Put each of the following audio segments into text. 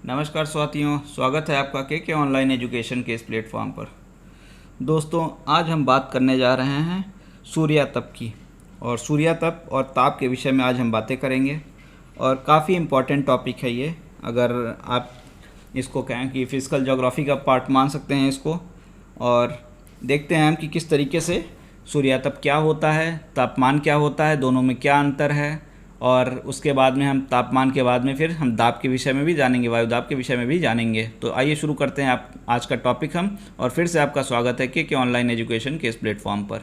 नमस्कार साथियों, स्वागत है आपका के ऑनलाइन एजुकेशन के इस प्लेटफॉर्म पर। दोस्तों, आज हम बात करने जा रहे हैं सूर्यातप की। और सूर्यातप और ताप के विषय में आज हम बातें करेंगे और काफ़ी इम्पॉर्टेंट टॉपिक है ये। अगर आप इसको कहें कि फिजिकल ज्योग्राफी का पार्ट मान सकते हैं इसको। और देखते हैं हम कि किस तरीके से सूर्यातप क्या होता है, तापमान क्या होता है, दोनों में क्या अंतर है। और उसके बाद में हम तापमान के बाद में फिर हम दाब के विषय में भी जानेंगे, वायु दाब के विषय में भी जानेंगे। तो आइए शुरू करते हैं आप आज का टॉपिक हम। और फिर से आपका स्वागत है के ऑनलाइन एजुकेशन के इस प्लेटफॉर्म पर।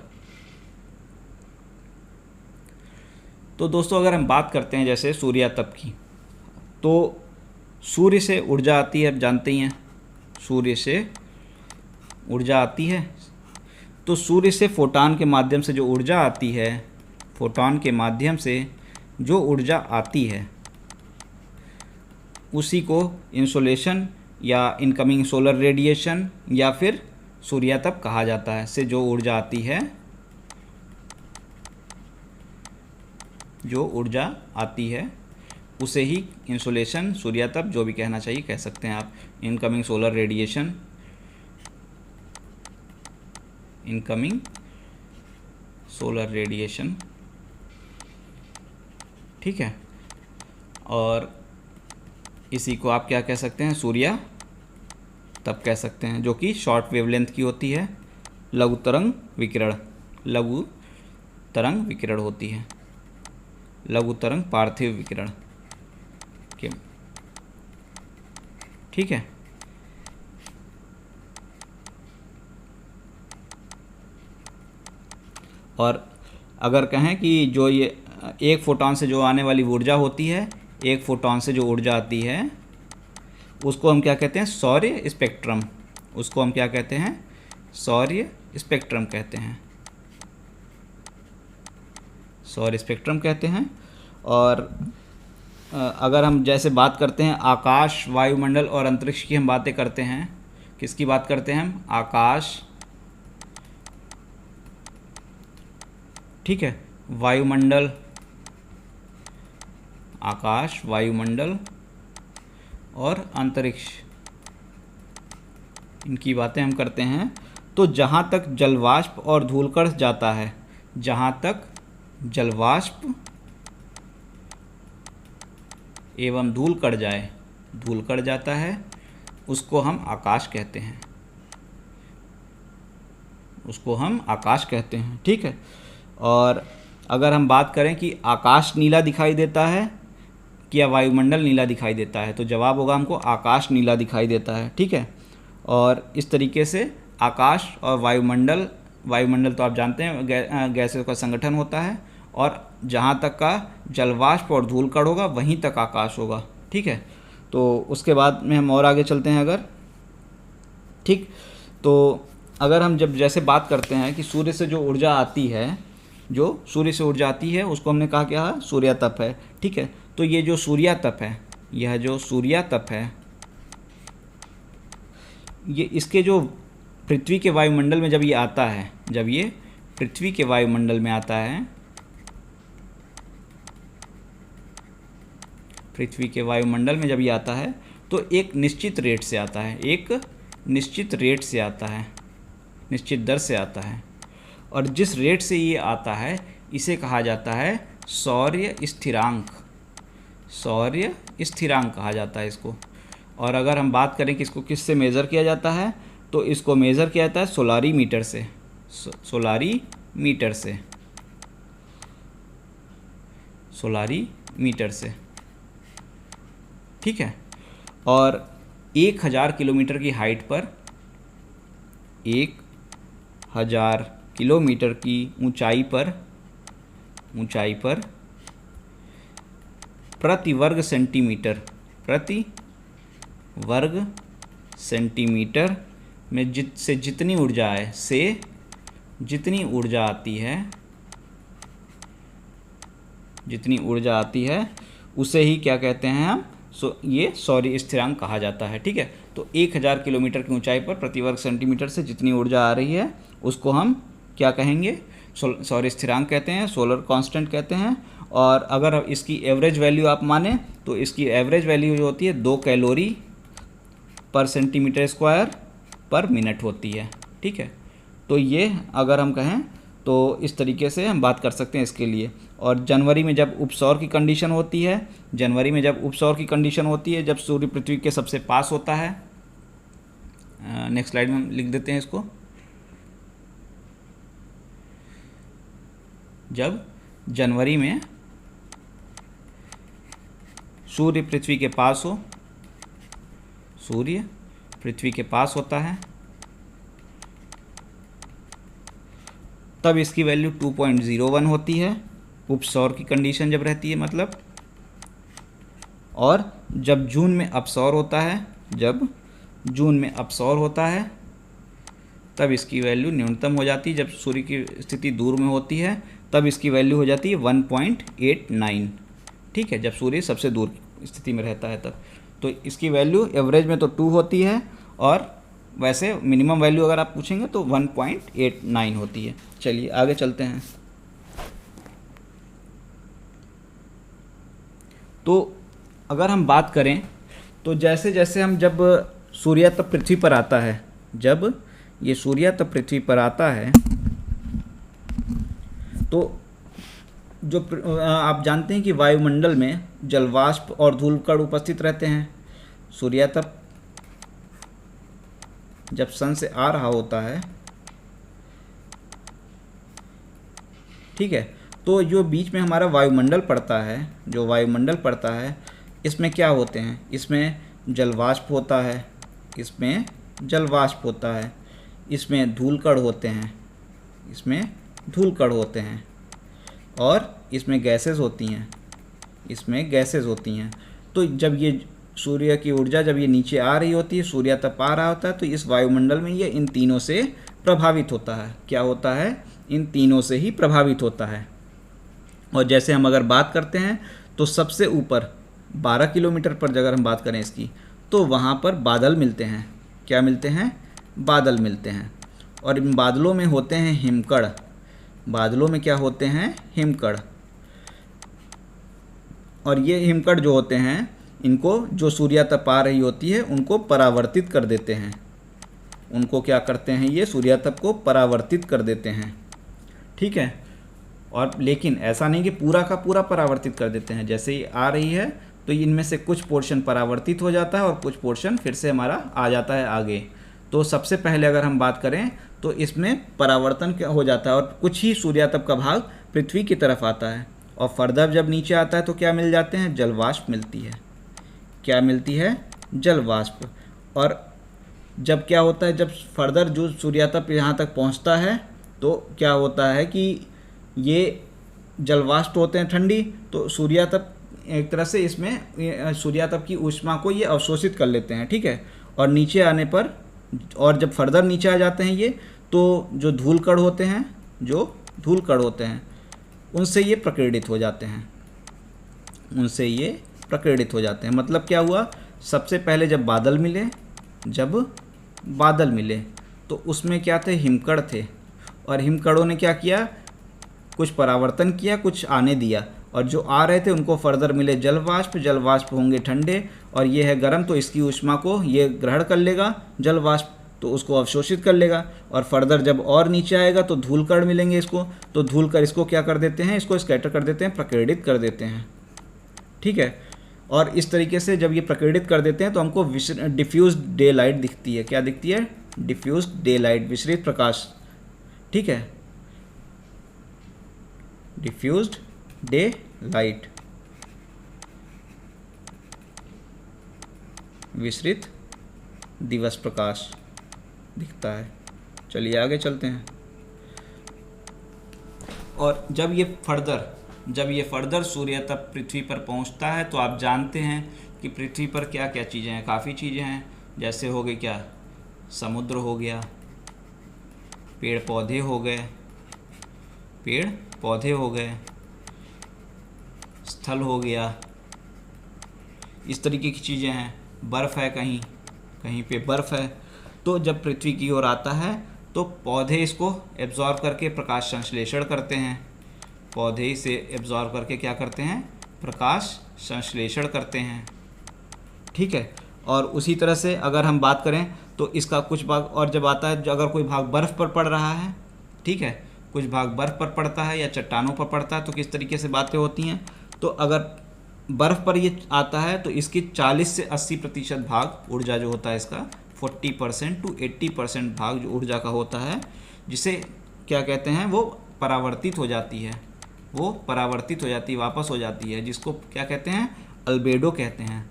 तो दोस्तों, अगर हम बात करते हैं जैसे सूर्यातप की, तो सूर्य से ऊर्जा आती है, आप जानते ही हैं सूर्य से ऊर्जा आती है। तो सूर्य से फोटॉन के माध्यम से जो ऊर्जा आती है, फोटॉन के माध्यम से जो ऊर्जा आती है उसी को इंसोलेशन या इनकमिंग सोलर रेडिएशन या फिर सूर्यातप कहा जाता है। से जो ऊर्जा आती है, जो ऊर्जा आती है उसे ही इंसोलेशन, सूर्यातप, जो भी कहना चाहिए कह सकते हैं आप। Incoming solar radiation, incoming solar radiation, ठीक है। और इसी को आप क्या कह सकते हैं, सूर्यातप कह सकते हैं, जो कि शॉर्ट वेवलेंथ की होती है। लघु तरंग विकिरण, लघु तरंग विकिरण होती है, लघु तरंग पार्थिव विकिरण के, ठीक है। और अगर कहें कि जो ये एक फोटॉन से जो आने वाली ऊर्जा होती है, एक फोटॉन से जो ऊर्जा आती है उसको हम क्या कहते हैं, सौर्य स्पेक्ट्रम। उसको हम क्या कहते हैं, सौर्य स्पेक्ट्रम कहते हैं, सौर्य स्पेक्ट्रम कहते हैं। और अगर हम जैसे बात करते हैं आकाश, वायुमंडल और अंतरिक्ष की हम बातें करते हैं, किसकी बात करते हैं हम, आकाश, ठीक है, वायुमंडल, आकाश, वायुमंडल और अंतरिक्ष, इनकी बातें हम करते हैं। तो जहाँ तक जलवाष्प और धूलकण जाता है, जहाँ तक जलवाष्प एवं धूलकण जाए, धूलकण जाता है, उसको हम आकाश कहते हैं, उसको हम आकाश कहते हैं, ठीक है। और अगर हम बात करें कि आकाश नीला दिखाई देता है क्या वायुमंडल नीला दिखाई देता है, तो जवाब होगा हमको आकाश नीला दिखाई देता है, ठीक है। और इस तरीके से आकाश और वायुमंडल, वायुमंडल तो आप जानते हैं गैसों का संगठन होता है, और जहाँ तक का जलवाष्प और धूलकण होगा वहीं तक आकाश होगा, ठीक है। तो उसके बाद में हम और आगे चलते हैं अगर, ठीक। तो अगर हम जब जैसे बात करते हैं कि सूर्य से जो ऊर्जा आती है, जो सूर्य से ऊर्जा आती है उसको हमने कहा क्या है, सूर्यातप है, ठीक है। तो ये जो सूर्यातप है, यह जो सूर्यातप है, ये इसके जो पृथ्वी के वायुमंडल में जब ये आता है, जब ये पृथ्वी के वायुमंडल में आता है, पृथ्वी के वायुमंडल में जब ये आता है तो एक निश्चित रेट से आता है, एक निश्चित रेट से आता है, निश्चित दर से आता है। और जिस रेट से ये आता है इसे कहा जाता है सौर्य स्थिरांक, सौर्य स्थिरांक कहा जाता है इसको। और अगर हम बात करें कि इसको किससे मेज़र किया जाता है, तो इसको मेज़र किया जाता है सोलारी मीटर से, सोलारी मीटर से, सोलारी मीटर से, ठीक है। और 1000 किलोमीटर की हाइट पर, 1000 किलोमीटर की ऊंचाई पर, ऊंचाई पर प्रति वर्ग सेंटीमीटर, प्रति वर्ग सेंटीमीटर में जितनी ऊर्जा है, से जितनी ऊर्जा आती है, जितनी ऊर्जा आती है उसे ही क्या कहते हैं हम, ये सौर्य स्थिरांक कहा जाता है, ठीक है। तो 1000 किलोमीटर की ऊंचाई पर प्रति वर्ग सेंटीमीटर से जितनी ऊर्जा आ रही है उसको हम क्या कहेंगे, सौर्य स्थिरांक कहते हैं, सोलर कांस्टेंट कहते हैं। और अगर इसकी एवरेज वैल्यू आप माने तो इसकी एवरेज वैल्यू जो होती है 2 कैलोरी पर सेंटीमीटर स्क्वायर पर मिनट होती है। ठीक है, तो ये अगर हम कहें तो इस तरीके से हम बात कर सकते हैं इसके लिए। और जनवरी में जब उपसौर की कंडीशन होती है, जनवरी में जब उपसौर की कंडीशन होती है, जब सूर्य पृथ्वी के सबसे पास होता है, नेक्स्ट स्लाइड में हम लिख देते हैं इसको, जब जनवरी में सूर्य पृथ्वी के पास हो, सूर्य पृथ्वी के पास होता है, तब इसकी वैल्यू 2.01 होती है, उपसौर की कंडीशन जब रहती है मतलब। और जब जून में अपसौर होता है, जब जून में अपसौर होता है, तब इसकी वैल्यू न्यूनतम हो जाती है। जब सूर्य की स्थिति दूर में होती है तब इसकी वैल्यू हो जाती है 1.89। ठीक है, जब सूर्य सबसे दूर स्थिति में रहता है तब। तो इसकी वैल्यू एवरेज में तो 2 होती है, और वैसे मिनिमम वैल्यू अगर आप पूछेंगे तो 1.89 होती है। चलिए आगे चलते हैं। तो अगर हम बात करें तो जैसे जैसे हम जब सूर्य तब पृथ्वी पर आता है, जब ये सूर्य तब पृथ्वी पर आता है तो जो आप जानते हैं कि वायुमंडल में जलवाष्प और धूलकण उपस्थित रहते हैं। सूर्य तब जब सन से आ रहा होता है, ठीक है, तो जो बीच में हमारा वायुमंडल पड़ता है, जो वायुमंडल पड़ता है, इसमें क्या होते हैं, इसमें जलवाष्प होता है, इसमें जलवाष्प होता है, इसमें धूलकण होते हैं, इसमें धूलकण होते हैं, और इसमें गैसेस होती हैं, इसमें गैसेस होती हैं। तो जब ये सूर्य की ऊर्जा जब ये नीचे आ रही होती है, सूर्य तप आ रहा होता है, तो इस वायुमंडल में ये इन तीनों से प्रभावित होता है। क्या होता है? इन तीनों से ही प्रभावित होता है। और जैसे हम अगर बात करते हैं तो सबसे ऊपर 12 किलोमीटर पर अगर हम बात करें इसकी, तो वहाँ पर बादल मिलते हैं। क्या मिलते हैं? बादल मिलते हैं। और इन बादलों में होते हैं हिमकण। बादलों में क्या होते हैं? हिमकण। और ये हिमकण जो होते हैं, इनको जो सूर्य तप आ रही होती है उनको परावर्तित कर देते हैं। उनको क्या करते हैं? ये सूर्य तप को परावर्तित कर देते हैं। ठीक है। और लेकिन ऐसा नहीं कि पूरा का पूरा परावर्तित कर देते हैं। जैसे ही आ रही है तो इनमें से कुछ पोर्शन परावर्तित हो जाता है और कुछ पोर्शन फिर से हमारा आ जाता है आगे। तो सबसे पहले अगर हम बात करें तो इसमें परावर्तन क्या हो जाता है और कुछ ही सूर्य तप का भाग पृथ्वी की तरफ आता है। और फर्दर जब नीचे आता है तो क्या मिल जाते हैं? जलवाष्प मिलती है। क्या मिलती है? जलवाष्प। और जब क्या होता है, जब फर्दर जो सूर्य तप यहाँ तक पहुँचता है तो क्या होता है कि ये जलवाष्प होते हैं ठंडी, तो सूर्य तप एक तरह से इसमें सूर्य तप की ऊष्मा को ये अवशोषित कर लेते हैं। ठीक है। और नीचे आने पर, और जब फर्दर नीचे आ जाते हैं ये, तो जो धूलकण होते हैं, जो धूलकण होते हैं उनसे ये प्रकीर्णित हो जाते हैं। उनसे ये प्रकीर्णित हो जाते हैं। मतलब क्या हुआ? सबसे पहले जब बादल मिले, जब बादल मिले तो उसमें क्या थे? हिमकण थे। और हिमकणों ने क्या किया? कुछ परावर्तन किया, कुछ आने दिया। और जो आ रहे थे उनको फर्दर मिले जलवाष्प। जलवाष्प होंगे ठंडे और ये है गर्म, तो इसकी ऊष्मा को ये ग्रहण कर लेगा जलवाष्प, तो उसको अवशोषित कर लेगा। और फर्दर जब और नीचे आएगा तो धूलकण मिलेंगे इसको, तो धूलकण इसको क्या कर देते हैं? इसको स्कैटर कर देते हैं, प्रकीर्णित कर देते हैं। ठीक है। और इस तरीके से जब ये प्रकीर्णित कर देते हैं तो हमको डिफ्यूज डे लाइट दिखती है। क्या दिखती है? डिफ्यूज डे लाइट, विसरित प्रकाश। ठीक है, डिफ्यूज्ड डे लाइट, विसरित दिवस प्रकाश दिखता है। चलिए आगे चलते हैं। और जब ये फर्दर सूर्य तप पृथ्वी पर पहुंचता है तो आप जानते हैं कि पृथ्वी पर क्या क्या चीज़ें हैं। काफ़ी चीज़ें हैं। जैसे हो गए क्या? समुद्र हो गया, पेड़ पौधे हो गए, पेड़ पौधे हो गए, स्थल हो गया, इस तरीके की चीज़ें हैं। बर्फ़ है, कहीं कहीं पे बर्फ़ है। तो जब पृथ्वी की ओर आता है तो पौधे इसको एब्जॉर्ब करके प्रकाश संश्लेषण करते हैं। पौधे इसे एब्जॉर्ब करके क्या करते हैं? प्रकाश संश्लेषण करते हैं। ठीक है। और उसी तरह से अगर हम बात करें तो इसका कुछ भाग और जब आता है, जो अगर कोई भाग बर्फ़ पर पड़ रहा है, ठीक है, कुछ भाग बर्फ़ पर पड़ता है या चट्टानों पर पड़ता है, तो किस तरीके से बातें होती हैं। तो अगर बर्फ़ पर ये आता है तो इसकी 40 से 80% भाग ऊर्जा जो होता है इसका 40% to 80% भाग जो ऊर्जा का होता है, जिसे क्या कहते हैं, वो परावर्तित हो जाती है, वो परावर्तित हो जाती है, वापस हो जाती है, जिसको क्या कहते हैं, अल्बेडो कहते हैं।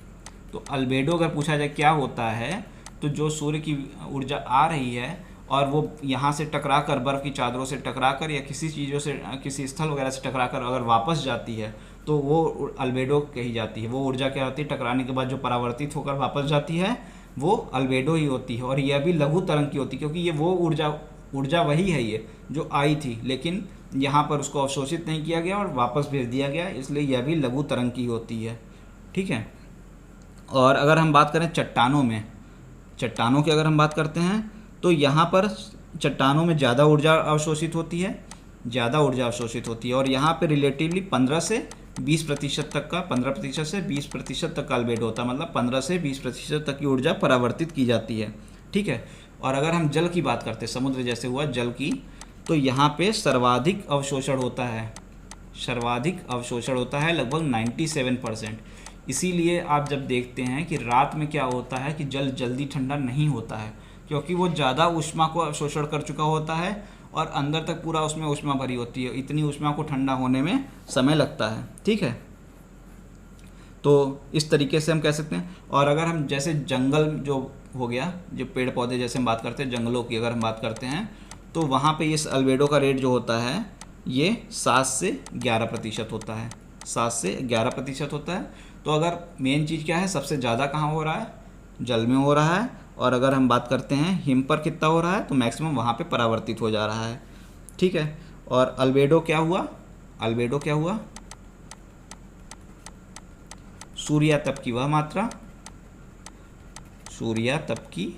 तो अल्बेडो अगर पूछा जाए क्या होता है, तो जो सूर्य की ऊर्जा आ रही है और वो यहाँ से टकरा कर, बर्फ़ की चादरों से टकरा कर या किसी चीज़ों से, किसी स्थल वगैरह से टकरा कर अगर वापस जाती है तो वो अल्बेडो कही जाती है। वो ऊर्जा क्या होती है, टकराने के बाद जो परावर्तित होकर वापस जाती है वो अल्बेडो ही होती है। और यह भी लघु तरंग की होती है, क्योंकि ये वो ऊर्जा वही है ये जो आई थी, लेकिन यहाँ पर उसको अवशोषित नहीं किया गया और वापस भेज दिया गया, इसलिए यह भी लघु तरंग की होती है। ठीक है। और अगर हम बात करें चट्टानों में, चट्टानों की अगर हम बात करते हैं तो यहाँ पर चट्टानों में ज़्यादा ऊर्जा अवशोषित होती है, ज़्यादा ऊर्जा अवशोषित होती है। और यहाँ पे रिलेटिवली 15 से 20% तक का, 15% से 20% तक का अल्बेडो होता है, मतलब 15 से 20% तक की ऊर्जा परावर्तित की जाती है। ठीक है। और अगर हम जल की बात करते हैं, समुद्र जैसे हुआ जल की, तो यहाँ पे सर्वाधिक अवशोषण होता है, सर्वाधिक अवशोषण होता है, लगभग 97%। इसीलिए आप जब देखते हैं कि रात में क्या होता है कि जल जल्दी ठंडा नहीं होता है, क्योंकि वो ज़्यादा ऊष्मा को अवशोषण कर चुका होता है और अंदर तक पूरा उसमें ऊष्मा भरी होती है, इतनी ऊष्मा को ठंडा होने में समय लगता है। ठीक है। तो इस तरीके से हम कह सकते हैं। और अगर हम जैसे जंगल जो हो गया, जो पेड़ पौधे जैसे हम बात करते हैं, जंगलों की अगर हम बात करते हैं, तो वहाँ पे इस अल्बेडो का रेट जो होता है ये 7 से 11% होता है, 7 से 11% होता है। तो अगर मेन चीज़ क्या है, सबसे ज़्यादा कहाँ हो रहा है, जल में हो रहा है। और अगर हम बात करते हैं हिम पर कितना हो रहा है, तो मैक्सिमम वहाँ पे परावर्तित हो जा रहा है। ठीक है। और अल्बेडो क्या हुआ, अल्बेडो क्या हुआ, सूर्यातप की वह मात्रा, सूर्यातप की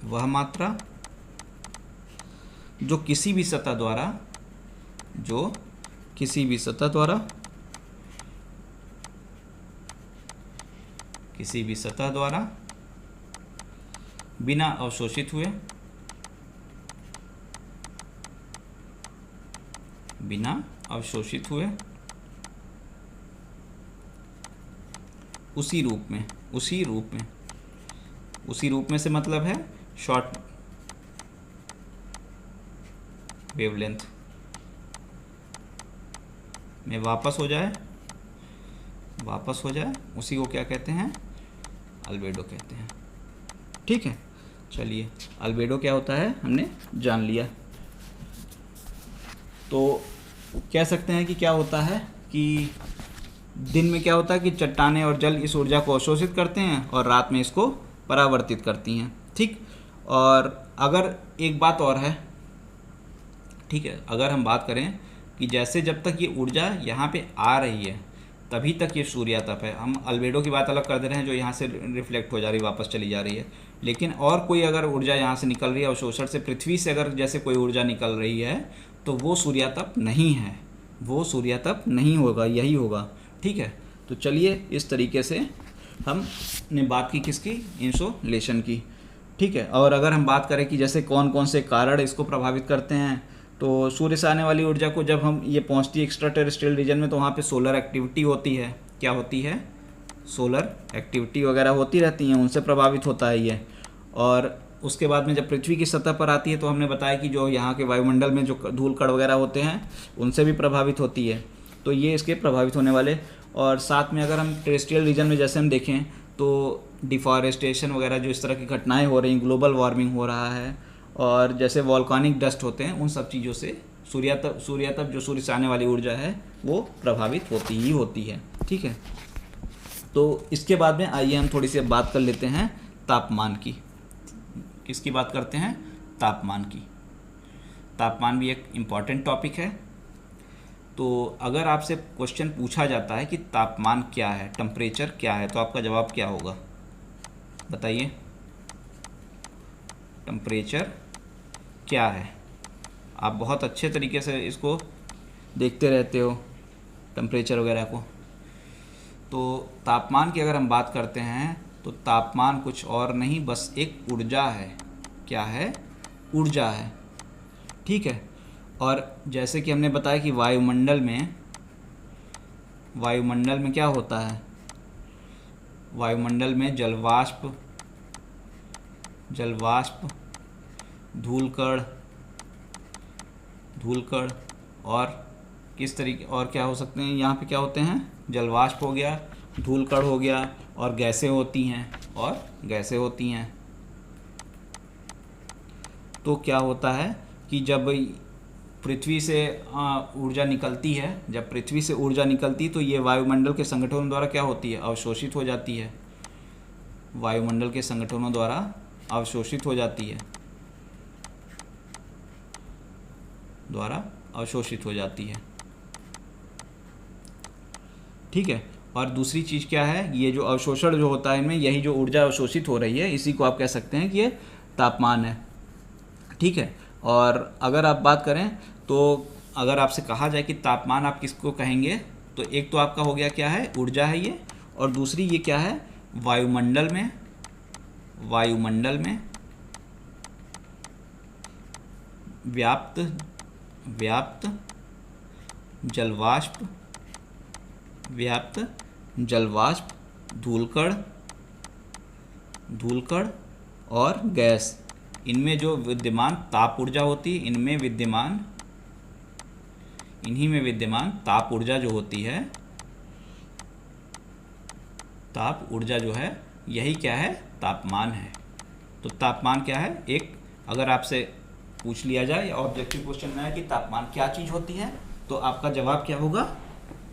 वह मात्रा जो किसी भी सतह द्वारा, जो किसी भी सतह द्वारा, किसी भी सतह द्वारा बिना अवशोषित हुए, बिना अवशोषित हुए उसी रूप में, उसी रूप में, उसी रूप में से मतलब है शॉर्ट वेवलेंथ में वापस हो जाए, वापस हो जाए, उसी को क्या कहते हैं, अल्बेडो कहते हैं। ठीक है। चलिए, अल्बेडो क्या होता है हमने जान लिया। तो कह सकते हैं कि क्या होता है कि दिन में क्या होता है कि चट्टानें और जल इस ऊर्जा को अवशोषित करते हैं और रात में इसको परावर्तित करती हैं। ठीक। और अगर एक बात और है, ठीक है, अगर हम बात करें कि जैसे जब तक ये ऊर्जा यहाँ पे आ रही है तभी तक ये सूर्यातप है। हम अल्बेडो की बात अलग कर दे रहे हैं, जो यहाँ से रिफ्लेक्ट हो जा रही है, वापस चली जा रही है। लेकिन और कोई अगर ऊर्जा यहाँ से निकल रही है अवशोषण से, पृथ्वी से अगर जैसे कोई ऊर्जा निकल रही है, तो वो सूर्यातप नहीं है, वो सूर्यातप नहीं होगा, यही होगा। ठीक है। तो चलिए, इस तरीके से हमने बात की किसकी, इंसोलेशन की। ठीक है। और अगर हम बात करें कि जैसे कौन कौन से कारण इसको प्रभावित करते हैं, तो सूर्य से आने वाली ऊर्जा को जब हम ये पहुंचती है एक्स्ट्रा टेरेस्ट्रियल रीजन में, तो वहाँ पे सोलर एक्टिविटी होती है। क्या होती है, सोलर एक्टिविटी वगैरह होती रहती हैं, उनसे प्रभावित होता है ये। और उसके बाद में जब पृथ्वी की सतह पर आती है तो हमने बताया कि जो यहाँ के वायुमंडल में जो धूल कण वगैरह होते हैं उनसे भी प्रभावित होती है। तो ये इसके प्रभावित होने वाले। और साथ में अगर हम टेरेस्ट्रियल रीजन में जैसे हम देखें तो डिफॉरेस्टेशन वगैरह जो इस तरह की घटनाएँ हो रही, ग्लोबल वार्मिंग हो रहा है, और जैसे वॉल्कानिक डस्ट होते हैं, उन सब चीज़ों से सूर्यातप जो सूर्य से आने वाली ऊर्जा है वो प्रभावित होती ही होती है। ठीक है। तो इसके बाद में आइए हम थोड़ी सी बात कर लेते हैं तापमान की। किसकी बात करते हैं, तापमान की। तापमान भी एक इम्पॉर्टेंट टॉपिक है। तो अगर आपसे क्वेश्चन पूछा जाता है कि तापमान क्या है, टेम्परेचर क्या है, तो आपका जवाब क्या होगा, बताइए। टेम्परेचर क्या है? आप बहुत अच्छे तरीके से इसको देखते रहते हो, टेम्परेचर वगैरह को। तो तापमान की अगर हम बात करते हैं तो तापमान कुछ और नहीं बस एक ऊर्जा है। क्या है? ऊर्जा है। ठीक है। और जैसे कि हमने बताया कि वायुमंडल में क्या होता है? वायुमंडल में जलवाष्प, धूलकण और किस तरीके और क्या हो सकते हैं? यहाँ पे क्या होते हैं? जलवाष्प हो गया, धूलकण हो गया और गैसें होती हैं। तो क्या होता है कि जब पृथ्वी से ऊर्जा निकलती है, तो ये वायुमंडल के संगठनों द्वारा क्या होती है? अवशोषित हो जाती है। वायुमंडल के संगठनों द्वारा अवशोषित हो जाती है। ठीक है। और दूसरी चीज़ क्या है? ये जो अवशोषण जो होता है इनमें, यही जो ऊर्जा अवशोषित हो रही है, इसी को आप कह सकते हैं कि ये तापमान है। ठीक है। और अगर आप बात करें तो अगर आपसे कहा जाए कि तापमान आप किसको कहेंगे, तो एक तो आपका हो गया क्या है? ऊर्जा है ये। और दूसरी ये क्या है? वायुमंडल में व्याप्त जलवाष्प, धूलकण और गैस, इनमें जो विद्यमान ताप ऊर्जा होती है, इन्हीं में विद्यमान ताप ऊर्जा जो होती है, ताप ऊर्जा जो है, यही क्या है? तापमान है। तो तापमान क्या है? एक अगर आपसे पूछ लिया जाए या ऑब्जेक्टिव क्वेश्चन में है कि तापमान क्या चीज़ होती है, तो आपका जवाब क्या होगा?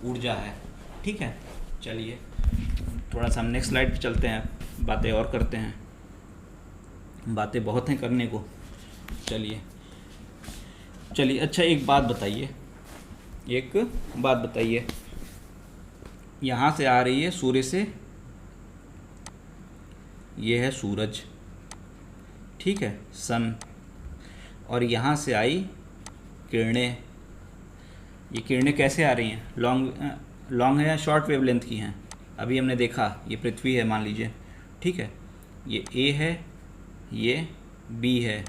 ऊर्जा है। ठीक है। चलिए थोड़ा सा हम नेक्स्ट स्लाइड पे चलते हैं, बातें और करते हैं। बातें बहुत हैं करने को। चलिए अच्छा एक बात बताइए, यहाँ से आ रही है सूर्य से, ये है सूरज, ठीक है, सन, और यहाँ से आई किरणें। ये किरणें कैसे आ रही हैं? लॉन्ग है या शॉर्ट वेवलेंथ की हैं? अभी हमने देखा ये पृथ्वी है मान लीजिए, ठीक है, ये ए है, ये बी है,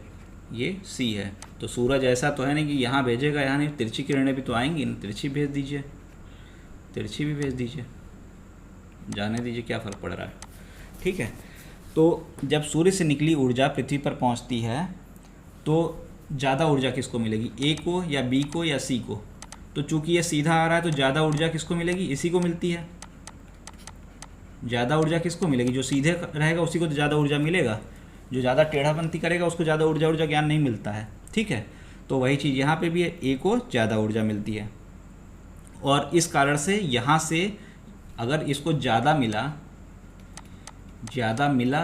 ये सी है। तो सूरज ऐसा तो है नहीं कि यहाँ भेजेगा, यहाँ नहीं, तिरछी किरणें भी तो आएंगी ना, तिरछी भेज दीजिए, तिरछी भी भेज दीजिए, जाने दीजिए, क्या फ़र्क पड़ रहा है। ठीक है। तो जब सूर्य से निकली ऊर्जा पृथ्वी पर पहुँचती है तो ज़्यादा ऊर्जा किसको मिलेगी? ए को या बी को या सी को? तो चूंकि ये सीधा आ रहा है तो ज़्यादा ऊर्जा किसको मिलेगी? इसी को मिलती है। ज़्यादा ऊर्जा किसको मिलेगी? जो सीधे रहेगा उसी को तो ज़्यादा ऊर्जा मिलेगा, जो ज़्यादा टेढ़ापंथी करेगा उसको ज़्यादा ऊर्जा ज्ञान नहीं मिलता है। ठीक है। तो वही चीज़ यहाँ पे भी है, ए को ज़्यादा ऊर्जा मिलती है, और इस कारण से यहाँ से अगर इसको ज़्यादा मिला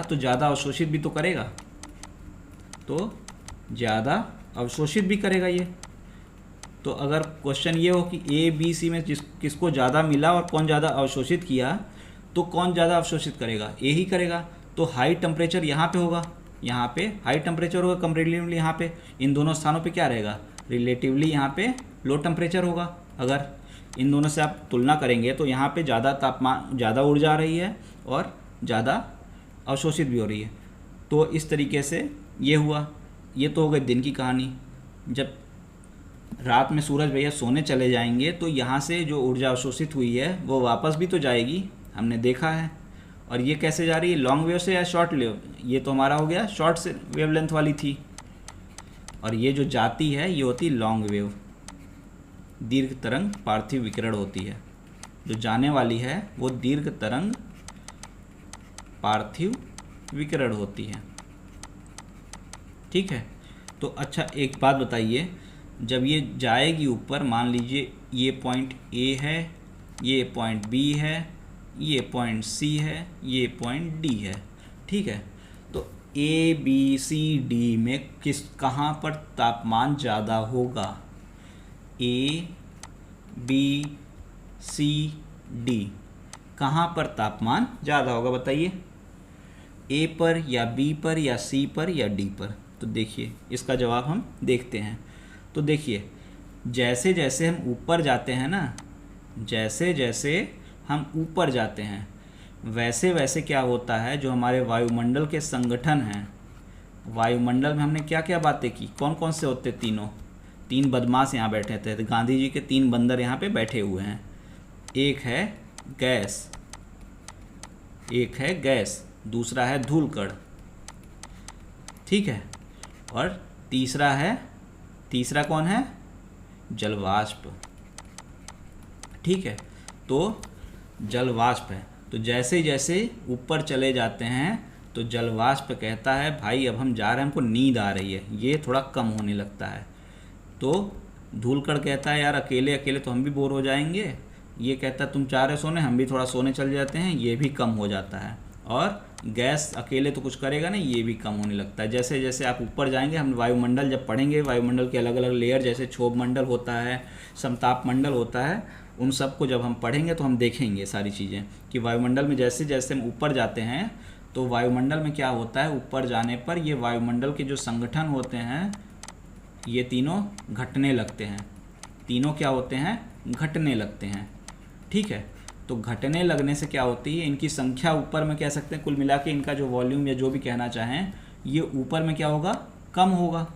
तो ज़्यादा अवशोषित भी तो करेगा, तो ज़्यादा अवशोषित भी करेगा ये। तो अगर क्वेश्चन ये हो कि ए बी सी में किसको ज़्यादा मिला और कौन ज़्यादा अवशोषित किया, तो कौन ज़्यादा अवशोषित करेगा? ए ही करेगा। तो हाई टेम्परेचर यहाँ पे होगा, यहाँ पे हाई टेम्परेचर होगा, कंपेरेटिवली यहाँ पे इन दोनों स्थानों पे क्या रहेगा? रिलेटिवली यहाँ पे लो टेम्परेचर होगा। अगर इन दोनों से आप तुलना करेंगे तो यहाँ पे ज़्यादा तापमान, ज़्यादा ऊर्जा आ रही है और ज़्यादा अवशोषित भी हो रही है। तो इस तरीके से ये हुआ। ये तो हो गई दिन की कहानी। जब रात में सूरज भैया सोने चले जाएंगे तो यहाँ से जो ऊर्जा अवशोषित हुई है वो वापस भी तो जाएगी, हमने देखा है। और ये कैसे जा रही है? लॉन्ग वेव से या शॉर्ट वेव? ये तो हमारा हो गया शॉर्ट से वेवलेंथ वाली थी, और ये जो जाती है ये होती लॉन्ग वेव, दीर्घ तरंग पार्थिव विकिरण होती है। जो जाने वाली है वो दीर्घ तरंग पार्थिव विकिरण होती है। ठीक है। तो अच्छा एक बात बताइए, जब ये जाएगी ऊपर, मान लीजिए ये पॉइंट ए है, ये पॉइंट बी है, ये पॉइंट सी है, ये पॉइंट डी है, ठीक है, तो ए बी सी डी में कहाँ पर तापमान ज़्यादा होगा? ए बी सी डी कहाँ पर तापमान ज़्यादा होगा बताइए? ए पर या बी पर या सी पर या डी पर? तो देखिए इसका जवाब हम देखते हैं। तो देखिए जैसे जैसे हम ऊपर जाते हैं ना, जैसे जैसे हम ऊपर जाते हैं, वैसे वैसे क्या होता है, जो हमारे वायुमंडल के संगठन हैं, वायुमंडल में हमने क्या क्या बातें की, कौन कौन से होते, तीन बदमाश यहाँ बैठे थे, तो गांधी जी के 3 बंदर यहाँ पे बैठे हुए हैं। एक है गैस, दूसरा है धूलकण, ठीक है, और तीसरा कौन है, जलवाष्प, ठीक है। तो जलवाष्प है, तो जैसे जैसे ऊपर चले जाते हैं तो जलवाष्प कहता है भाई अब हम जा रहे हैं, हमको नींद आ रही है, ये थोड़ा कम होने लगता है। तो धूलकण कहता है यार अकेले अकेले तो हम भी बोर हो जाएंगे, ये कहता है तुम चाह रहे सोने, हम भी थोड़ा सोने चल जाते हैं, ये भी कम हो जाता है। और गैस अकेले तो कुछ करेगा नहीं, ये भी कम होने लगता है। जैसे जैसे आप ऊपर जाएंगे, हम वायुमंडल जब पढ़ेंगे, वायुमंडल के अलग अलग लेयर, जैसे क्षोभ मंडल होता है, समताप मंडल होता है, उन सब को जब हम पढ़ेंगे तो हम देखेंगे सारी चीज़ें कि वायुमंडल में जैसे जैसे हम ऊपर जाते हैं तो वायुमंडल में क्या होता है, ऊपर जाने पर ये वायुमंडल के जो संगठन होते हैं ये तीनों घटने लगते हैं, तीनों क्या होते हैं, घटने लगते हैं, ठीक है। तो घटने लगने से क्या होती है, इनकी संख्या ऊपर में कह सकते हैं, कुल मिला के इनका जो वॉल्यूम या जो भी कहना चाहें, ये ऊपर में क्या होगा, कम होगा,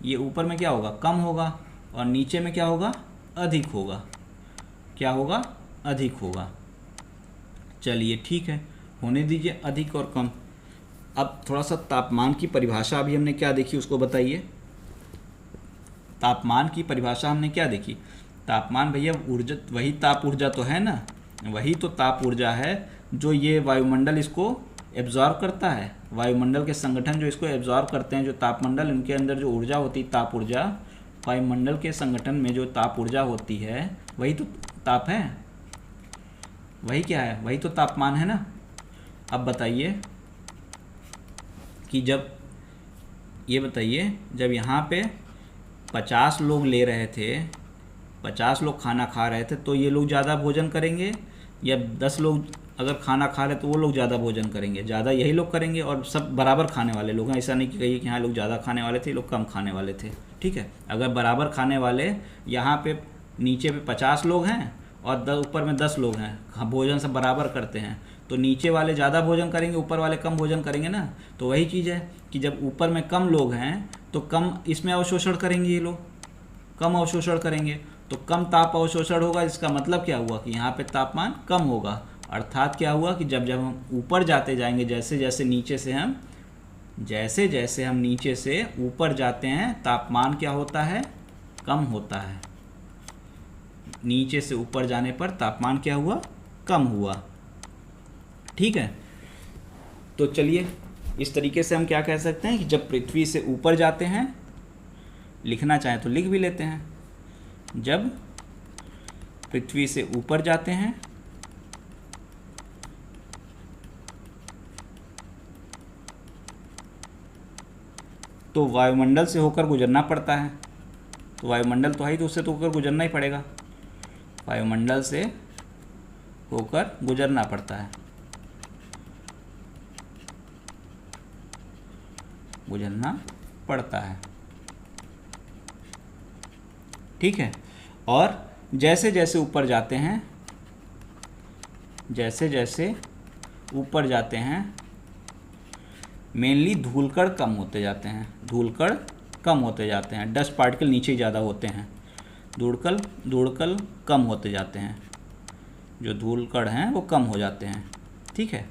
ये ऊपर में क्या होगा, कम होगा, और नीचे में क्या होगा, अधिक होगा, क्या होगा, अधिक होगा। चलिए ठीक है, होने दीजिए अधिक और कम। अब थोड़ा सा तापमान की परिभाषा अभी हमने क्या देखी उसको बताइए। तापमान की परिभाषा हमने क्या देखी, तापमान भैया ऊर्जा, वही ताप ऊर्जा तो है ना, वही तो ताप ऊर्जा है जो ये वायुमंडल इसको एब्जॉर्ब करता है, वायुमंडल के संगठन जो इसको एब्जॉर्ब करते हैं, जो तापमंडल, उनके अंदर जो ऊर्जा होती है ताप ऊर्जा, वायुमंडल के संगठन में जो ताप ऊर्जा होती है वही तो ताप है, वही क्या है, वही तो तापमान है ना। अब बताइए कि जब, ये बताइए जब यहाँ पे 50 लोग ले रहे थे, 50 लोग खाना खा रहे थे, तो ये लोग ज़्यादा भोजन करेंगे, या 10 लोग अगर खाना खा रहे तो वो लोग ज़्यादा भोजन करेंगे, ज़्यादा यही लोग करेंगे, और सब बराबर खाने वाले लोग हैं, ऐसा नहीं कि कहिए कि यहाँ लोग ज़्यादा खाने वाले थे, लोग कम खाने वाले थे, ठीक है। अगर बराबर खाने वाले, यहाँ पे नीचे पे 50 लोग हैं और ऊपर में 10 लोग हैं, भोजन सब बराबर करते हैं, तो नीचे वाले ज़्यादा भोजन करेंगे, ऊपर वाले कम भोजन करेंगे ना। तो वही चीज़ है कि जब ऊपर में कम लोग हैं तो कम इसमें अवशोषण करेंगे, ये लोग कम अवशोषण करेंगे, तो कम ताप अवशोषण होगा। इसका मतलब क्या हुआ कि यहाँ पे तापमान कम होगा, अर्थात क्या हुआ कि जब जब हम ऊपर जाते जाएंगे, जैसे जैसे नीचे से ऊपर जाते हैं, तापमान क्या होता है, कम होता है। नीचे से ऊपर जाने पर तापमान क्या हुआ, कम हुआ, ठीक है। तो चलिए इस तरीके से हम क्या कह सकते हैं कि जब पृथ्वी से ऊपर जाते हैं, लिखना चाहें तो लिख भी लेते हैं, जब पृथ्वी से ऊपर जाते हैं तो वायुमंडल से होकर गुजरना पड़ता है, तो वायुमंडल तो है ही, तो उससे तो होकर गुजरना ही पड़ेगा, वायुमंडल से होकर गुजरना पड़ता है, ठीक है। और जैसे जैसे ऊपर जाते हैं, मेनली धूलकण कम होते जाते हैं, डस्ट पार्टिकल नीचे ज़्यादा होते हैं, धूलकण कम होते जाते हैं, जो धूलकण हैं वो कम हो जाते हैं, ठीक है।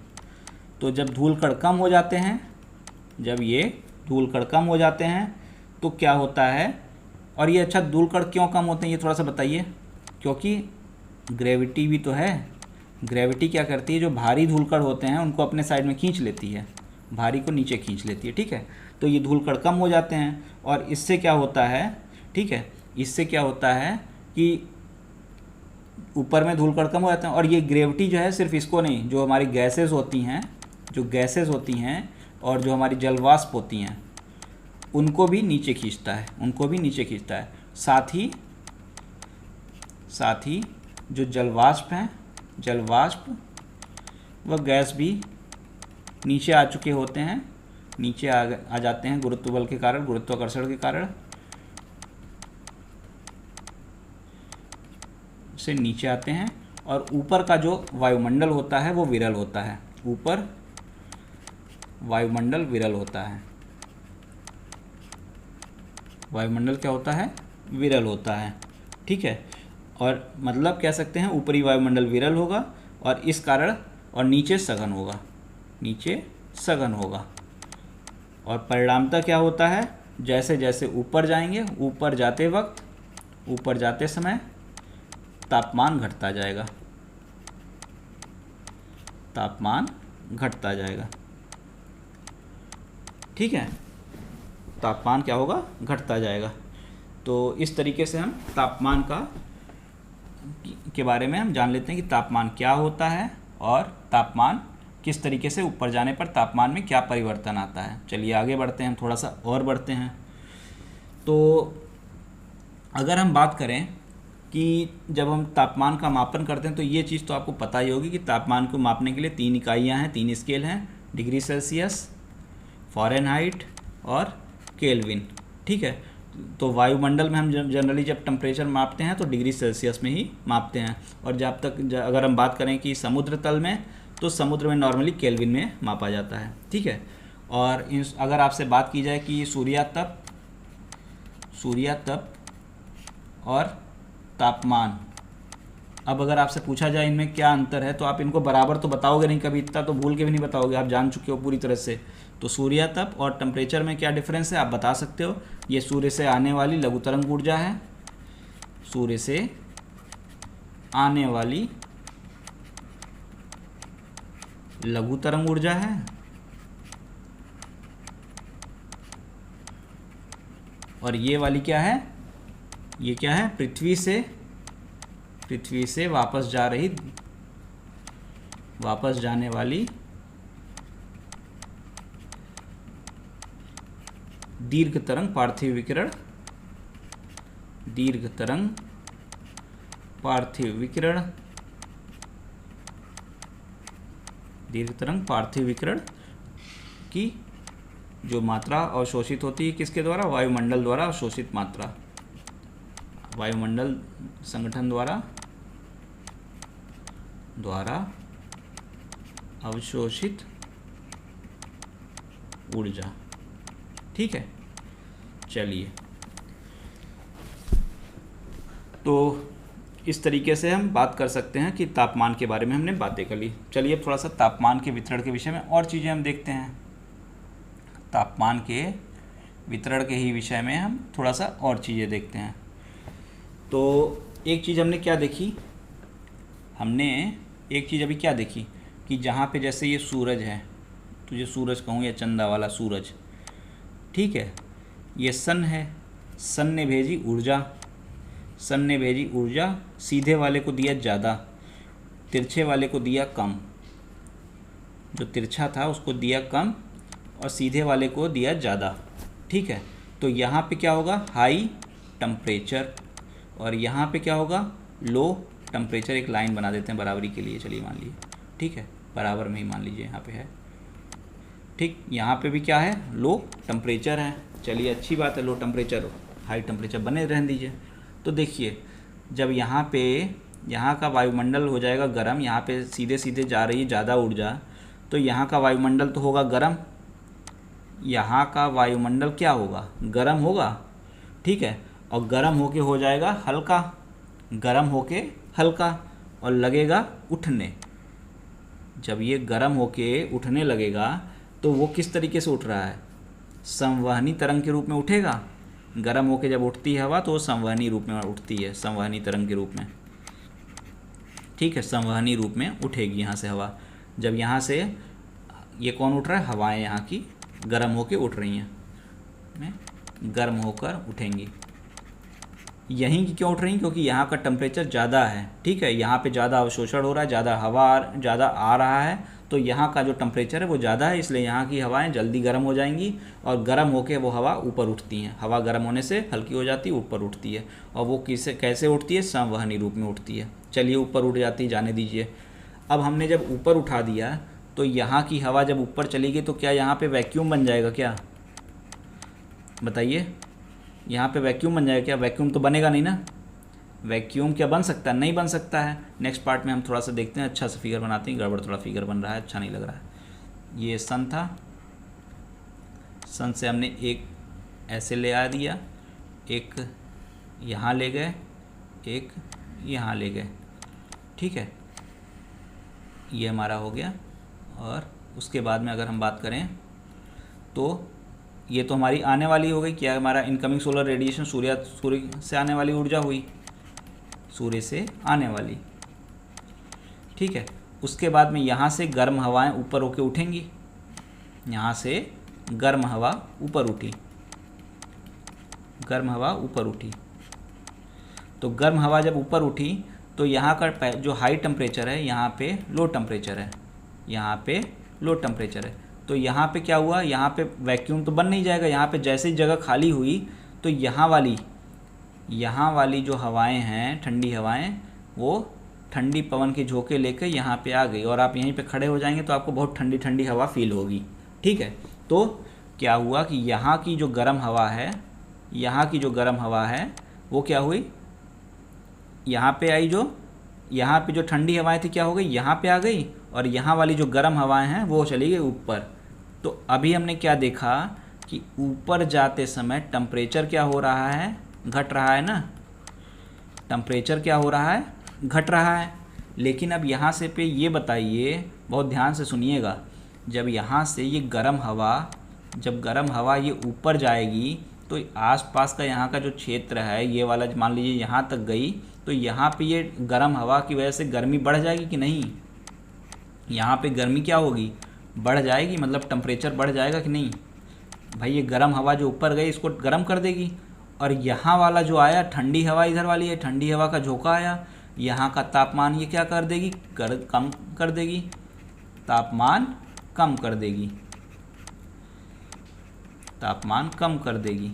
तो जब धूलकण कम हो जाते हैं, तो क्या होता है, और ये अच्छा धूलकण क्यों कम होते हैं ये थोड़ा सा बताइए। क्योंकि ग्रेविटी भी तो है, ग्रेविटी क्या करती है, जो भारी धूलकण होते हैं उनको अपने साइड में खींच लेती है, भारी को नीचे खींच लेती है, ठीक है। तो ये धूलकण कम हो जाते हैं, और इससे क्या होता है, ठीक है, इससे क्या होता है कि ऊपर में धूलकण कम हो जाते हैं, और ये ग्रेविटी जो है सिर्फ इसको नहीं, जो हमारी गैसेज होती हैं और जो हमारी जलवाष्प होती हैं उनको भी नीचे खींचता है, साथ ही जो जलवाष्प व गैस भी नीचे आ चुके होते हैं, नीचे आ जाते हैं गुरुत्व बल के कारण, गुरुत्वाकर्षण के कारण से नीचे आते हैं, और ऊपर का जो वायुमंडल होता है वो विरल होता है। ऊपर वायुमंडल विरल होता है। वायुमंडल क्या होता है? विरल होता है। ठीक है, और मतलब कह सकते हैं ऊपरी वायुमंडल विरल होगा और इस कारण, और नीचे सघन होगा, नीचे सघन होगा। और परिणामतः क्या होता है? जैसे जैसे ऊपर जाएंगे, ऊपर जाते वक्त, ऊपर जाते समय तापमान घटता जाएगा, तापमान घटता जाएगा। ठीक है, तापमान क्या होगा? घटता जाएगा। तो इस तरीके से हम तापमान के बारे में हम जान लेते हैं कि तापमान क्या होता है और तापमान किस तरीके से ऊपर जाने पर तापमान में क्या परिवर्तन आता है। चलिए आगे बढ़ते हैं, हम थोड़ा सा और बढ़ते हैं। तो अगर हम बात करें कि जब हम तापमान का मापन करते हैं तो ये चीज़ तो आपको पता ही होगी कि तापमान को मापने के लिए 3 इकाइयाँ हैं, 3 स्केल हैं, डिग्री सेल्सियस, फ़ारेनहाइट और केल्विन। ठीक है, तो वायुमंडल में हम जनरली जब टेम्परेचर मापते हैं तो डिग्री सेल्सियस में ही मापते हैं, और जब तक अगर हम बात करें कि समुद्र तल में, तो समुद्र में नॉर्मली केल्विन में मापा जाता है। ठीक है, और अगर आपसे बात की जाए कि सूर्यातप और तापमान, अब अगर आपसे पूछा जाए इनमें क्या अंतर है, तो आप इनको बराबर तो बताओगे नहीं कभी, इतना तो भूल के भी नहीं बताओगे, आप जान चुके हो पूरी तरह से। तो सूर्यातप और टेम्परेचर में क्या डिफरेंस है आप बता सकते हो। ये सूर्य से आने वाली लघु तरंग ऊर्जा है, सूर्य से आने वाली लघु तरंग ऊर्जा है, और ये वाली क्या है? ये क्या है? पृथ्वी से वापस जाने वाली दीर्घ तरंग पार्थिव विकिरण, दीर्घ तरंग पार्थिव विकिरण, दीर्घ तरंग पार्थिव विकिरण की जो मात्रा अवशोषित होती है किसके द्वारा? वायुमंडल द्वारा अवशोषित मात्रा, वायुमंडल संगठन द्वारा अवशोषित ऊर्जा। ठीक है, चलिए, तो इस तरीके से हम बात कर सकते हैं कि तापमान के बारे में हमने बातें कर ली। चलिए अब थोड़ा सा तापमान के वितरण के विषय में और चीज़ें हम देखते हैं। तापमान के वितरण के ही विषय में हम थोड़ा सा और चीज़ें देखते हैं। तो एक चीज़ हमने क्या देखी, हमने एक चीज़ अभी क्या देखी कि जहाँ पे जैसे ये सूरज है, तुझे सूरज कहूँ या चंदा वाला सूरज, ठीक है, ये सन है, सन ने भेजी ऊर्जा, सीधे वाले को दिया ज़्यादा, तिरछे वाले को दिया कम, जो तिरछा था उसको दिया कम और सीधे वाले को दिया ज़्यादा। ठीक है, तो यहाँ पे क्या होगा? हाई टेम्परेचर, और यहाँ पे क्या होगा? Low temperature. एक लाइन बना देते हैं बराबरी के लिए, चलिए मान लीजिए, ठीक है, बराबर में ही मान लीजिए यहाँ पे है। ठीक, यहाँ पे भी क्या है? लो टेम्परेचर है। चलिए अच्छी बात है, लो टेम्परेचर, हाई टेम्परेचर बने रहने दीजिए। तो देखिए, जब यहाँ का वायुमंडल हो जाएगा गर्म, यहाँ पे सीधे सीधे जा रही है ज़्यादा ऊर्जा, तो यहाँ का वायुमंडल तो होगा गर्म, यहाँ का वायुमंडल क्या होगा? गर्म होगा। ठीक है, और गर्म होके हो जाएगा हल्का, गर्म होके हल्का और लगेगा उठने। जब ये गर्म होके उठने लगेगा तो वो किस तरीके से उठ रहा है? संवहनी तरंग के रूप में उठेगा। गर्म होके जब उठती है हवा तो वो संवहनी रूप में उठती है, संवहनी तरंग के रूप में। ठीक है, संवहनी रूप में उठेगी यहाँ से हवा। जब यहाँ से ये कौन उठ रहा है? हवाएं यहाँ की गर्म होके उठ रही हैं, गर्म होकर उठेंगी। यहीं की क्यों उठ रही हैं? क्योंकि यहाँ का टेम्परेचर ज़्यादा है। ठीक है, यहाँ पे ज़्यादा अवशोषण हो रहा है, ज़्यादा हवा ज़्यादा आ रहा है, तो यहाँ का जो टेम्परेचर है वो ज़्यादा है, इसलिए यहाँ की हवाएं जल्दी गर्म हो जाएंगी और गर्म होके वो हवा ऊपर उठती हैं। हवा गर्म होने से हल्की हो जाती है, ऊपर उठती है, और वो कैसे उठती है? संवहनी रूप में उठती है। चलिए ऊपर उठ जाती है, जाने दीजिए। अब हमने जब ऊपर उठा दिया तो यहाँ की हवा जब ऊपर चली गई तो क्या यहाँ पे वैक्यूम बन जाएगा? क्या बताइए, यहाँ पे वैक्यूम बन जाएगा क्या? वैक्यूम तो बनेगा नहीं ना, वैक्यूम क्या बन सकता है? नहीं बन सकता है। नेक्स्ट पार्ट में हम थोड़ा सा देखते हैं, अच्छा सा फिगर बनाते हैं, गड़बड़ थोड़ा फिगर बन रहा है, अच्छा नहीं लग रहा है। ये सन था, सन से हमने एक ऐसे ले आ दिया, एक यहाँ ले गए, एक यहाँ ले गए, ठीक है, ये हमारा हो गया। और उसके बाद में अगर हम बात करें तो ये तो हमारी आने वाली हो गई, क्या हमारा इनकमिंग सोलर रेडिएशन, सूर्य से आने वाली ऊर्जा हुई, सूर्य से आने वाली, ठीक है। उसके बाद में यहाँ से गर्म हवाएं ऊपर होके उठेंगी, यहाँ से गर्म हवा ऊपर उठी, गर्म हवा ऊपर उठी। तो गर्म हवा जब ऊपर उठी तो यहाँ का जो हाई टेम्परेचर है, यहाँ पे लो टेम्परेचर है, यहाँ पे लो टेम्परेचर है। तो यहाँ पे क्या हुआ, यहाँ पे वैक्यूम तो बन नहीं जाएगा। यहाँ पे जैसे ही जगह खाली हुई तो यहाँ वाली जो हवाएं हैं, ठंडी हवाएं, वो ठंडी पवन के झोंके लेकर यहाँ पे आ गई, और आप यहीं पे खड़े हो जाएंगे तो आपको बहुत ठंडी ठंडी हवा फील होगी, ठीक है। तो क्या हुआ कि यहाँ की जो गर्म हवा है, यहाँ की जो गर्म हवा है वो क्या हुई, यहाँ पे आई, जो यहाँ पे जो ठंडी हवाएं थी क्या हो गई, यहाँ पे आ गई, और यहाँ वाली जो गर्म हवाएं हैं वो चली गई ऊपर। तो अभी हमने क्या देखा कि ऊपर जाते समय टेम्परेचर क्या हो रहा है, घट रहा है ना, टेम्परेचर क्या हो रहा है, घट रहा है। लेकिन अब यहाँ से पे ये बताइए, बहुत ध्यान से सुनिएगा, जब यहाँ से ये गर्म हवा, जब गर्म हवा ये ऊपर जाएगी तो आसपास का यहाँ का जो क्षेत्र है, ये वाला मान लीजिए यहाँ तक गई, तो यहाँ पे ये गर्म हवा की वजह से गर्मी बढ़ जाएगी कि नहीं, यहाँ पे गर्मी क्या होगी, बढ़ जाएगी, मतलब टेम्परेचर बढ़ जाएगा कि नहीं। भाई ये गर्म हवा जो ऊपर गई इसको गर्म कर देगी, और यहाँ वाला जो आया ठंडी हवा, इधर वाली है ठंडी हवा का झोंका आया, यहाँ का तापमान ये क्या कर देगी, कम कर देगी, तापमान कम कर देगी, तापमान कम कर देगी।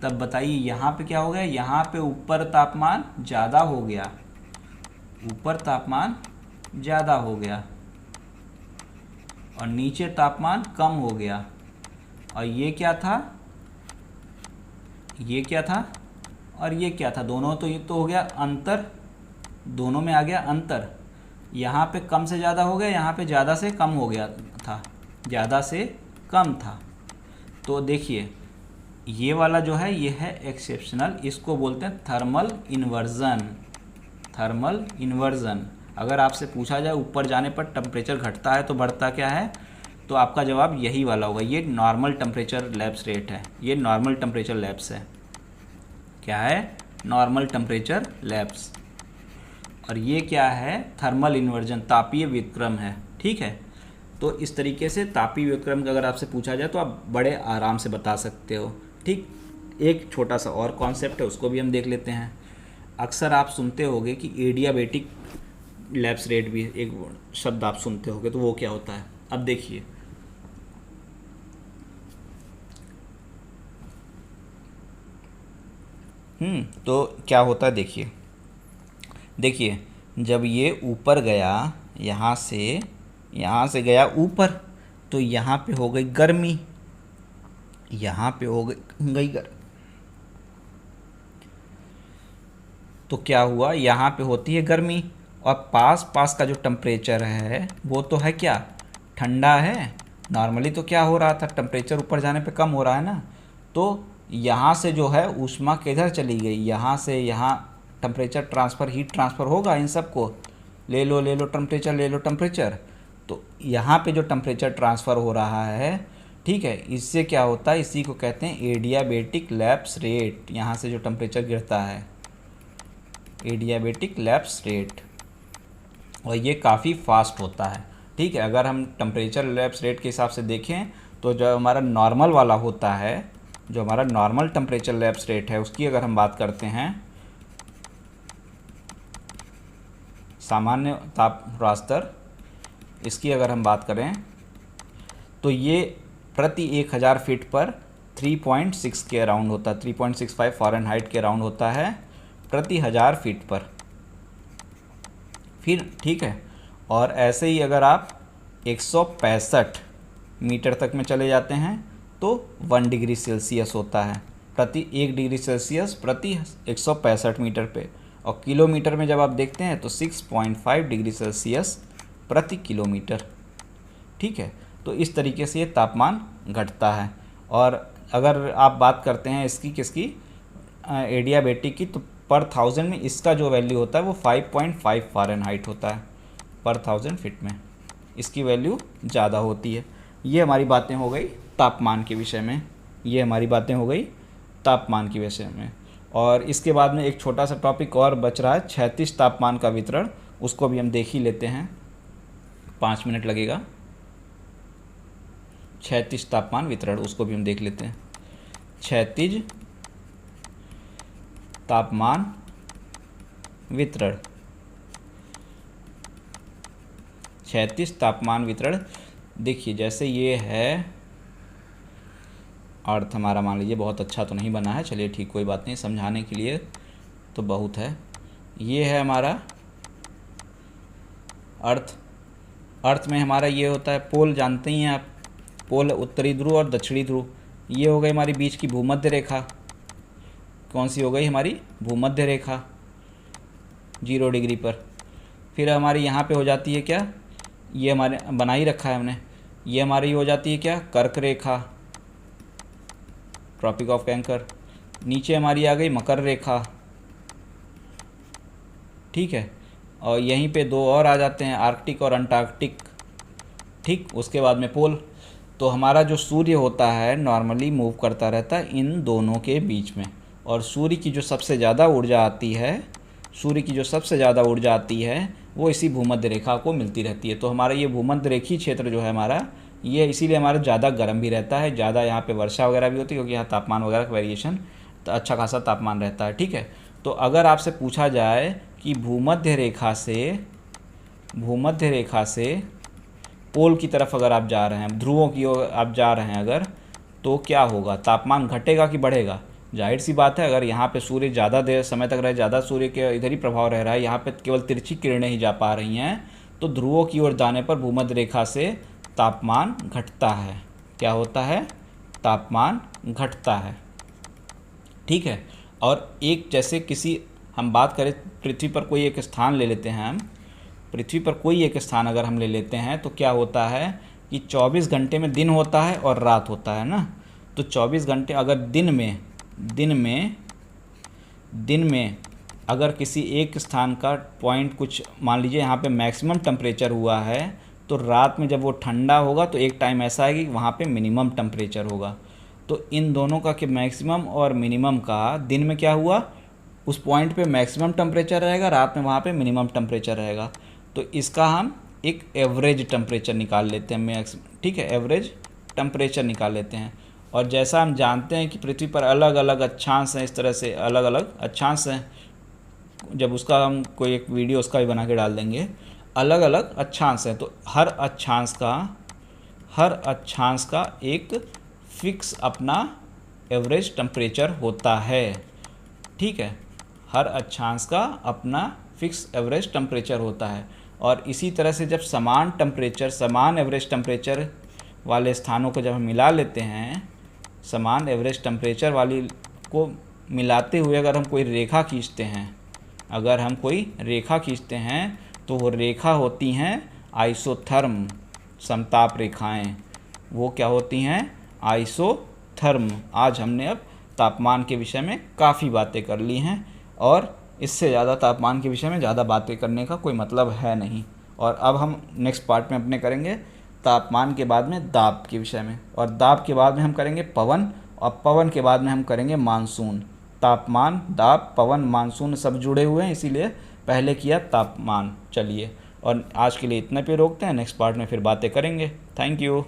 तब बताइए यहाँ पे क्या हो गया, यहाँ पे ऊपर तापमान ज़्यादा हो गया, ऊपर तापमान ज़्यादा हो गया, और नीचे तापमान कम हो गया। और ये क्या था, ये क्या था, और ये क्या था, दोनों तो, ये तो हो गया अंतर, दोनों में आ गया अंतर। यहाँ पे कम से ज़्यादा हो गया, यहाँ पे ज़्यादा से कम हो गया था, ज़्यादा से कम था। तो देखिए ये वाला जो है ये है एक्सेप्शनल, इसको बोलते हैं थर्मल इन्वर्जन, थर्मल इन्वर्जन। अगर आपसे पूछा जाए ऊपर जाने पर टेम्परेचर घटता है तो बढ़ता क्या है, तो आपका जवाब यही वाला होगा, ये नॉर्मल टेम्परेचर लैप्स रेट है, ये नॉर्मल टेम्परेचर लैप्स है, क्या है, नॉर्मल टेम्परेचर लैप्स। और ये क्या है, थर्मल इन्वर्जन, तापीय व्युत्क्रम है, ठीक है। तो इस तरीके से तापीय व्युत्क्रम का अगर आपसे पूछा जाए तो आप बड़े आराम से बता सकते हो, ठीक। एक छोटा सा और कॉन्सेप्ट है, उसको भी हम देख लेते हैं। अक्सर आप सुनते होंगे कि एडियाबेटिक लैप्स रेट भी एक शब्द आप सुनते होंगे, तो वो क्या होता है, अब देखिए। तो क्या होता है, देखिए देखिए, जब ये ऊपर गया, यहाँ से गया ऊपर, तो यहाँ पे हो गई गर्मी, यहाँ पे हो गई गर्मी, तो क्या हुआ, यहाँ पे होती है गर्मी, और पास का जो टेम्परेचर है वो तो है क्या, ठंडा है। नॉर्मली तो क्या हो रहा था, टेम्परेचर ऊपर जाने पे कम हो रहा है ना, तो यहाँ से जो है ऊष्मा किधर चली गई, यहाँ से यहाँ टेम्परेचर ट्रांसफ़र, हीट ट्रांसफ़र होगा इन सबको, ले लो टेम्परेचर, ले लो टेम्परेचर। तो यहाँ पे जो टेम्परेचर ट्रांसफ़र हो रहा है, ठीक है, इससे क्या होता है, इसी को कहते हैं एडियाबेटिक लैप्स रेट। यहाँ से जो टेम्परेचर गिरता है, एडियाबेटिक लैप्स रेट, और ये काफ़ी फास्ट होता है, ठीक है। अगर हम टेम्परेचर लैप्स रेट के हिसाब से देखें तो जो हमारा नॉर्मल वाला होता है, जो हमारा नॉर्मल टेम्परेचर लैप्स रेट है, उसकी अगर हम बात करते हैं, सामान्य ताप स्तर, इसकी अगर हम बात करें तो ये प्रति 1000 फीट पर 3.6 के अराउंड होता है, 3.65 फ़ारेनहाइट के अराउंड होता है प्रति 1000 फीट पर, फिर ठीक है। और ऐसे ही अगर आप 165 मीटर तक में चले जाते हैं तो 1 डिग्री सेल्सियस होता है, प्रति 1 डिग्री सेल्सियस प्रति 165 मीटर पे और किलोमीटर में जब आप देखते हैं तो 6.5 डिग्री सेल्सियस प्रति किलोमीटर। ठीक है, तो इस तरीके से ये तापमान घटता है। और अगर आप बात करते हैं इसकी किसकी एडियाबेटिक की, तो पर 1000 में इसका जो वैल्यू होता है वो 5.5 फ़ारेनहाइट होता है पर 1000 फीट में, इसकी वैल्यू ज़्यादा होती है। ये हमारी बातें हो गई तापमान के विषय में, ये हमारी बातें हो गई तापमान के विषय में। और इसके बाद में एक छोटा सा टॉपिक और बच रहा है, क्षैतिज तापमान का वितरण, उसको भी हम देख ही लेते हैं, 5 मिनट लगेगा। क्षैतिज तापमान वितरण, उसको भी हम देख लेते हैं। क्षैतिज तापमान वितरण, क्षैतिज तापमान वितरण। देखिए जैसे ये है अर्थ हमारा, मान लीजिए बहुत अच्छा तो नहीं बना है, चलिए ठीक कोई बात नहीं, समझाने के लिए तो बहुत है। ये है हमारा अर्थ। अर्थ में हमारा ये होता है पोल, जानते ही हैं आप, पोल उत्तरी ध्रुव और दक्षिणी ध्रुव। ये हो गई हमारी बीच की भूमध्य रेखा, कौन सी हो गई हमारी भूमध्य रेखा 0 डिग्री पर। फिर हमारी यहाँ पे हो जाती है क्या, ये हमारे बना ही रखा है हमने, ये हमारी हो जाती है क्या कर्क रेखा, ट्रॉपिक ऑफ कैंकर। नीचे हमारी आ गई मकर रेखा, ठीक है, और यहीं पे 2 और आ जाते हैं, आर्कटिक और अंटार्कटिक। ठीक, उसके बाद में पोल। तो हमारा जो सूर्य होता है नॉर्मली मूव करता रहता है इन दोनों के बीच में, और सूर्य की जो सबसे ज़्यादा ऊर्जा आती है, सूर्य की जो सबसे ज़्यादा ऊर्जा आती है वो इसी भूमध्य रेखा को मिलती रहती है। तो हमारा ये भूमध्य रेखी क्षेत्र जो है हमारा, ये इसीलिए हमारा ज़्यादा गर्म भी रहता है, ज़्यादा यहाँ पे वर्षा वगैरह भी होती है, क्योंकि यहाँ तापमान वगैरह का वेरिएशन तो अच्छा खासा तापमान रहता है। ठीक है, तो अगर आपसे पूछा जाए कि भूमध्य रेखा से पोल की तरफ अगर आप जा रहे हैं, ध्रुवों की ओर आप जा रहे हैं अगर, तो क्या होगा, तापमान घटेगा कि बढ़ेगा? जाहिर सी बात है, अगर यहाँ पे सूर्य ज़्यादा देर समय तक रहे, ज़्यादा सूर्य के इधर ही प्रभाव रह रहा है, यहाँ पे केवल तिरछी किरणें ही जा पा रही हैं, तो ध्रुवों की ओर जाने पर भूमध्य रेखा से तापमान घटता है। क्या होता है? तापमान घटता है। ठीक है, और एक जैसे किसी हम बात करें पृथ्वी पर कोई एक स्थान ले लेते हैं, हम पृथ्वी पर कोई एक स्थान अगर हम ले लेते हैं तो क्या होता है कि 24 घंटे में दिन होता है और रात होता है ना। तो 24 घंटे अगर दिन में अगर किसी एक स्थान का पॉइंट कुछ मान लीजिए यहाँ पे मैक्सिमम टेम्परेचर हुआ है, तो रात में जब वो ठंडा होगा तो एक टाइम ऐसा है कि वहाँ पे मिनिमम टेम्परेचर होगा। तो इन दोनों का कि मैक्सिमम और मिनिमम का दिन में क्या हुआ, उस पॉइंट पे मैक्सिमम टेम्परेचर रहेगा, रात में वहाँ पे मिनिमम टेम्परेचर रहेगा। तो इसका हम एक एवरेज टेम्परेचर निकाल लेते हैं, ठीक है, एवरेज टेम्परेचर निकाल लेते हैं। और जैसा हम जानते हैं कि पृथ्वी पर अलग अलग अक्षांश हैं, इस तरह से अलग अलग अक्षांश हैं, जब उसका हम कोई एक वीडियो उसका भी बना के डाल देंगे, अलग अलग अक्षांश हैं। तो हर अक्षांश का एक फिक्स अपना एवरेज टेम्परेचर होता है। ठीक है, हर अक्षांश का अपना फिक्स एवरेज टेम्परेचर होता है। और इसी तरह से जब समान एवरेज टेम्परेचर वाले स्थानों को जब हम मिला लेते हैं, समान एवरेज टेम्परेचर वाली को मिलाते हुए अगर हम कोई रेखा खींचते हैं, तो वो रेखा होती हैं आइसोथर्म समताप रेखाएं। वो क्या होती हैं? आइसोथर्म। आज हमने अब तापमान के विषय में काफ़ी बातें कर ली हैं, और इससे ज़्यादा तापमान के विषय में ज़्यादा बातें करने का कोई मतलब है नहीं। और अब हम नेक्स्ट पार्ट में अपने करेंगे तापमान के बाद में दाब के विषय में, और दाब के बाद में हम करेंगे पवन, और पवन के बाद में हम करेंगे मानसून। तापमान, दाब, पवन, मानसून सब जुड़े हुए हैं, इसीलिए पहले किया तापमान। चलिए, और आज के लिए इतने पे रोकते हैं, नेक्स्ट पार्ट में फिर बातें करेंगे। Thank you.